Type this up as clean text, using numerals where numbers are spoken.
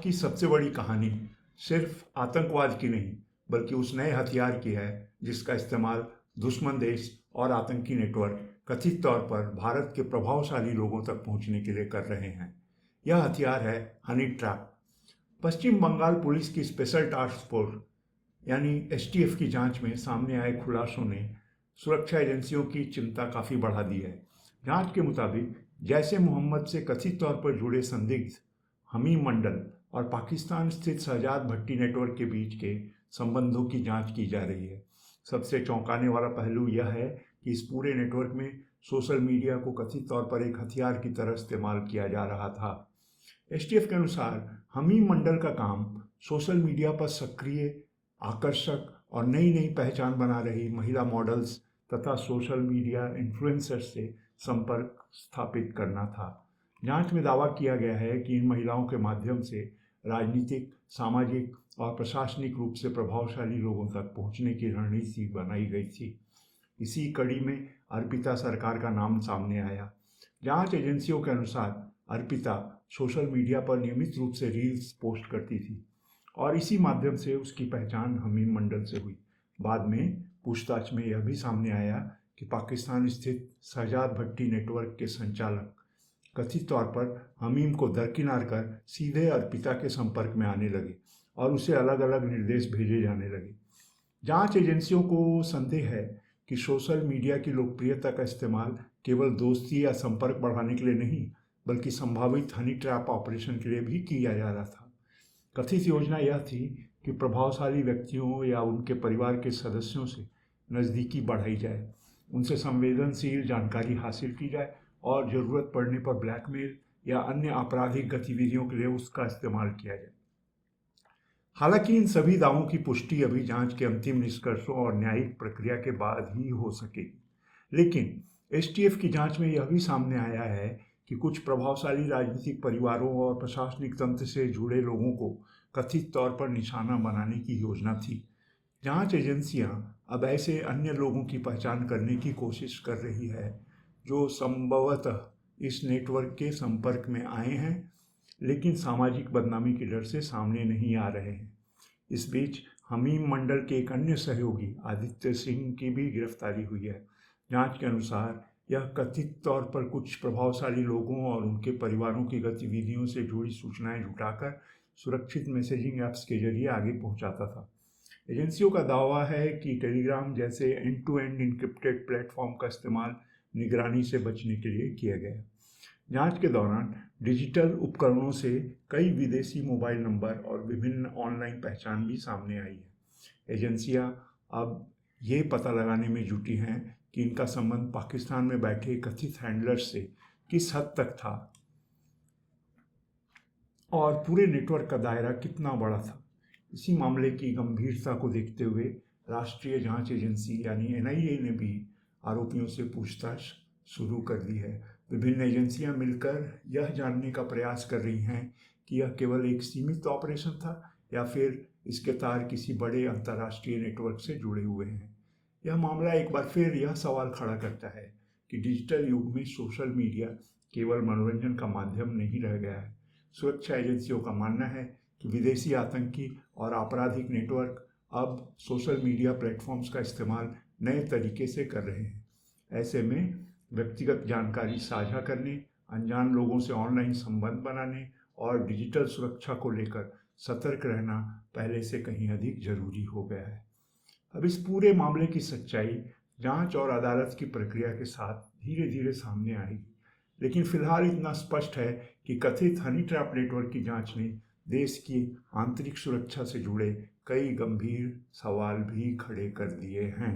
की सबसे बड़ी कहानी सिर्फ आतंकवाद की नहीं, बल्कि उस नए हथियार की है जिसका इस्तेमाल दुश्मन देश और आतंकी नेटवर्क कथित तौर पर भारत के प्रभावशाली लोगों तक पहुंचने के लिए कर रहे हैं। यह हथियार है हनी ट्रैप। पश्चिम बंगाल पुलिस की स्पेशल टास्क फोर्स यानी एसटीएफ की जांच में सामने आए खुलासों ने सुरक्षा एजेंसियों की चिंता काफ़ी बढ़ा दी है। जांच के मुताबिक जैश ए मोहम्मद से कथित तौर पर जुड़े संदिग्ध हमीम मंडल और पाकिस्तान स्थित शहजाद भट्टी नेटवर्क के बीच के संबंधों की जांच की जा रही है। सबसे चौंकाने वाला पहलू यह है कि इस पूरे नेटवर्क में सोशल मीडिया को कथित तौर पर एक हथियार की तरह इस्तेमाल किया जा रहा था। एसटीएफ के अनुसार हमीम मंडल का काम सोशल मीडिया पर सक्रिय, आकर्षक और नई नई पहचान बना रही महिला मॉडल्स तथा सोशल मीडिया इन्फ्लुएंसर्स से संपर्क स्थापित करना था। जांच में दावा किया गया है कि इन महिलाओं के माध्यम से राजनीतिक, सामाजिक और प्रशासनिक रूप से प्रभावशाली लोगों तक पहुंचने की रणनीति बनाई गई थी। इसी कड़ी में अर्पिता सरकार का नाम सामने आया। जांच एजेंसियों के अनुसार अर्पिता सोशल मीडिया पर नियमित रूप से रील्स पोस्ट करती थी और इसी माध्यम से उसकी पहचान हमीम मंडल से हुई। बाद में पूछताछ में यह भी सामने आया कि पाकिस्तान स्थित शहजाद भट्टी नेटवर्क के संचालक कथित तौर पर हमीम को दरकिनार कर सीधे अर्पिता के संपर्क में आने लगे और उसे अलग अलग निर्देश भेजे जाने लगे। जांच एजेंसियों को संदेह है कि सोशल मीडिया की लोकप्रियता का इस्तेमाल केवल दोस्ती या संपर्क बढ़ाने के लिए नहीं, बल्कि संभावित हनी ट्रैप ऑपरेशन के लिए भी किया जा रहा था। कथित योजना यह थी कि प्रभावशाली व्यक्तियों या उनके परिवार के सदस्यों से नज़दीकी बढ़ाई जाए, उनसे संवेदनशील जानकारी हासिल की जाए और ज़रूरत पड़ने पर ब्लैकमेल या अन्य आपराधिक गतिविधियों के लिए उसका इस्तेमाल किया जाए। हालांकि इन सभी दावों की पुष्टि अभी जांच के अंतिम निष्कर्षों और न्यायिक प्रक्रिया के बाद ही हो सकेगी। लेकिन एसटीएफ की जांच में यह भी सामने आया है कि कुछ प्रभावशाली राजनीतिक परिवारों और प्रशासनिक तंत्र से जुड़े लोगों को कथित तौर पर निशाना बनाने की योजना थी। जांच एजेंसियां अब ऐसे अन्य लोगों की पहचान करने की कोशिश कर रही है जो संभवतः इस नेटवर्क के संपर्क में आए हैं, लेकिन सामाजिक बदनामी के डर से सामने नहीं आ रहे हैं। इस बीच हमीम मंडल के एक अन्य सहयोगी आदित्य सिंह की भी गिरफ्तारी हुई है। जांच के अनुसार यह कथित तौर पर कुछ प्रभावशाली लोगों और उनके परिवारों की गतिविधियों से जुड़ी सूचनाएं जुटाकर सुरक्षित मैसेजिंग ऐप्स के जरिए आगे पहुंचाता था। एजेंसियों का दावा है कि टेलीग्राम जैसे end to end encrypted platform का इस्तेमाल निगरानी से बचने के लिए किया गया। जांच के दौरान डिजिटल उपकरणों से कई विदेशी मोबाइल नंबर और विभिन्न ऑनलाइन पहचान भी सामने आई है। एजेंसियां अब ये पता लगाने में जुटी हैं कि इनका संबंध पाकिस्तान में बैठे कथित हैंडलर्स से किस हद तक था और पूरे नेटवर्क का दायरा कितना बड़ा था। इसी मामले की गंभीरता को देखते हुए राष्ट्रीय जांच एजेंसी यानी एनआईए ने भी आरोपियों से पूछताछ शुरू कर दी है। विभिन्न एजेंसियां मिलकर यह जानने का प्रयास कर रही हैं कि यह केवल एक सीमित ऑपरेशन था या फिर इसके तार किसी बड़े अंतर्राष्ट्रीय नेटवर्क से जुड़े हुए हैं। यह मामला एक बार फिर यह सवाल खड़ा करता है कि डिजिटल युग में सोशल मीडिया केवल मनोरंजन का माध्यम नहीं रह गया है। सुरक्षा एजेंसियों का मानना है कि विदेशी आतंकी और आपराधिक नेटवर्क अब सोशल मीडिया प्लेटफॉर्म्स का इस्तेमाल नए तरीके से कर रहे हैं। ऐसे में व्यक्तिगत जानकारी साझा करने, अनजान लोगों से ऑनलाइन संबंध बनाने और डिजिटल सुरक्षा को लेकर सतर्क रहना पहले से कहीं अधिक जरूरी हो गया है। अब इस पूरे मामले की सच्चाई जांच और अदालत की प्रक्रिया के साथ धीरे धीरे सामने आएगी, लेकिन फिलहाल इतना स्पष्ट है कि कथित हनी ट्रैप नेटवर्क की जांच ने देश की आंतरिक सुरक्षा से जुड़े कई गंभीर सवाल भी खड़े कर दिए हैं।